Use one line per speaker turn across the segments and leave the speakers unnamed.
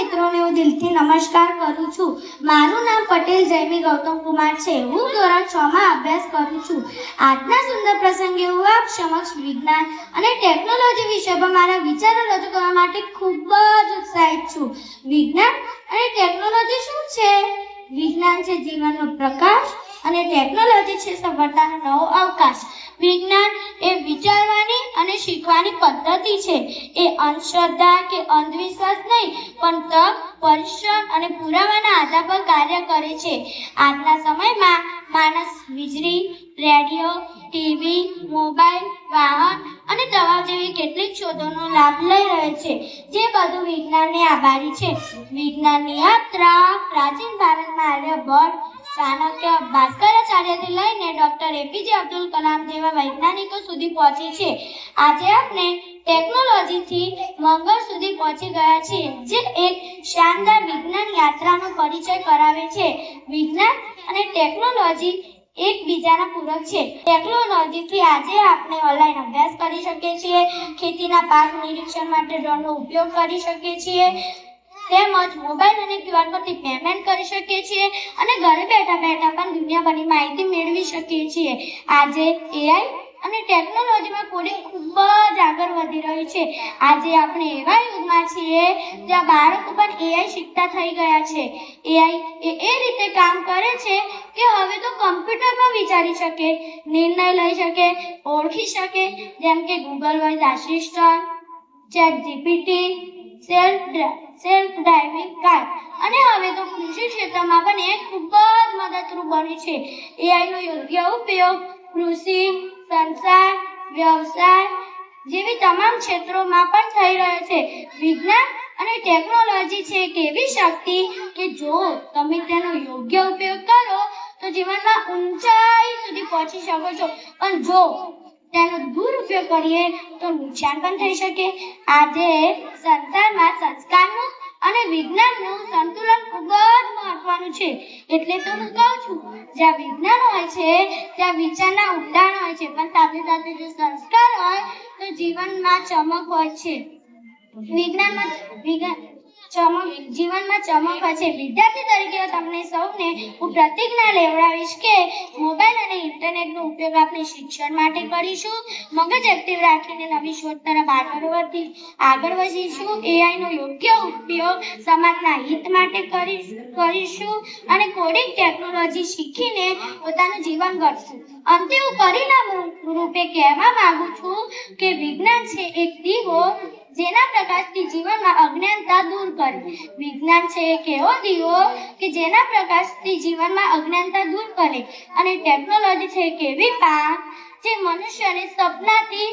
મિત્રોને હું દિલથી નમસ્કાર કરું છું. મારું નામ પટેલ જયમી ગૌતમ કુમાર છે. હું ધોરણ 6 માં અભ્યાસ કરું છું. આજના સુંદર પ્રસંગે હું આપ સમક્ષ વિજ્ઞાન અને ટેકનોલોજી વિશે પર મારા વિચારો રજૂ કરવા માટે ખૂબ જ ઉત્સાહિત છું. વિજ્ઞાન અને ટેકનોલોજી શું છે? વિજ્ઞાન છે જીવનનો પ્રકાશ અને ટેકનોલોજી છે સફળતાનો નવો અવકાશ. વિજ્ઞાન એ વિચારવાની અને શીખવાની પદ્ધતિ છે. એ અંધશ્રદ્ધા કે અંધવિશ્વાસ નહીં, પણ તક, પરિશ્રમ અને પુરાવાના આધાર પર કાર્ય કરે છે. આજના સમયમાં માણસ વીજળી, રેડિયો, ટીવી, મોબાઈલ, વાહન અને દવા જેવી કેટલીક શોધોનો લાભ લઈ રહ્યો છે, જે બધું વિજ્ઞાનને આભારી છે. વિજ્ઞાનની યાત્રા પ્રાચીન ભારતમાં આર્યભટ્ટ, ચાણક્ય, ભાસ્કરાચાર્યથી લઈને ડોક્ટર એપીજે અબ્દુલ કલામ જેવા વૈજ્ઞાનિકો સુધી પહોંચી છે. આજે આપણે ટેકનોલોજીથી મંગળ સુધી પહોંચી ગયા છીએ, જે એક શાનદાર વિજ્ઞાન યાત્રાનો પરિચય કરાવે છે. વિજ્ઞાન અને ટેકનોલોજી એકબીજાના પૂરક છે. ટેકનોલોજીથી આજે આપણે ઓનલાઈન અભ્યાસ કરી શકીએ છીએ, ખેતીના પાક નિરીક્ષણ માટે ડ્રોનનો ઉપયોગ કરી શકીએ છીએ, તેમજ મોબાઈલ અને ક્યુઆર પરથી પેમેન્ટ કરી શકીએ છીએ અને ઘરે બેઠા બેઠા પણ દુનિયાભરની માહિતી મેળવી શકીએ છીએ. આજે એઆઈ અને ટેકનોલોજીમાં કોડિંગ ખૂબ જ આગળ વધી રહ્યું છે. આજે આપણે એવા યુગમાં છીએ જ્યાં બાળકો પણ એઆઈ શીખતા થઈ ગયા છે. એઆઈ એ રીતે કામ કરે છે કે હવે તો કમ્પ્યુટર પણ વિચારી શકે, નિર્ણય લઈ શકે, ઓળખી શકે, જેમ કે Google voice assistant, ChatGPT, self driving car અને હવે તો કૃષિ ક્ષેત્રમાં પણ એ ખૂબ જ મદદરૂપ બની છે. એઆઈનો યોગ્ય ઉપયોગ કૃષિ, સંચાર, વ્યવસાય જેવી તમામ ક્ષેત્રોમાં પણ થઈ રહ્યો છે. વિજ્ઞાન અને ટેકનોલોજી છે એક એવી શક્તિ કે જો તમે તેનો યોગ્ય ઉપયોગ કરો તો જીવનમાં ઊંચાઈ સુધી પહોંચી શકો છો, પણ જો તેનો દુરુપયોગ કરીએ તો નુકસાન પણ થઈ શકે. આજે સંસારમાં સંસ્કારનું અને વિજ્ઞાનનું સંતુલન ખૂબ જ મહત્વનું છે. એટલે તો હું કહું છું, જ્યાં વિજ્ઞાન હોય છે ત્યાં વિચારના ઊંડાણ હોય છે, પણ સાથે સાથે જો સંસ્કાર હોય તો જીવનમાં ચમક હોય છે. જીવનમાં ચમક હોય છે. વિદ્યાર્થી તરીકે તમને સૌને હું પ્રતિજ્ઞા લેવડાવીશ કે મોબાઈલ અને ઇન્ટરનેટનો ઉપયોગ આપણે શિક્ષણ માટે કરીશું, મગજ એક્ટિવ રાખીને નવી શોધ તરફ આગળ વધીશું, એઆઈનો યોગ્ય ઉપયોગ સમાજના હિત માટે કરીશું અને કોડિંગ ટેકનોલોજી શીખીને પોતાનું જીવન ગઢશું. અંતે હું પરિણામ રૂપે કહેવા માંગુ છું કે વિજ્ઞાન છે એક દીવો જેના પ્રકાશથી જીવનમાં અજ્ઞાનતા દૂર કરે. વિજ્ઞાન છે એક એવો દીવો કે જેના પ્રકાશથી જીવનમાં અજ્ઞાનતા દૂર કરે અને ટેકનોલોજી છે એક એવી પાંખ જે મનુષ્યને સપનાથી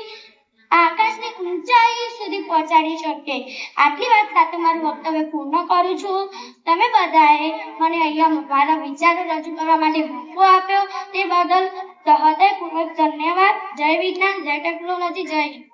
આકાશની ઊંચાઈ સુધી પહોંચાડી શકે. આટલી વાત સાથે મારું વક્તવ્ય પૂર્ણ કરું છું. તમે બધાએ મને અહીંયા મારા વિચારો રજૂ કરવા માટે મોકો આપ્યો તે બદલ હૃદયપૂર્વક ધન્યવાદ. જય વિજ્ઞાન, જય ટેકનોલોજી, જય હિન્દ.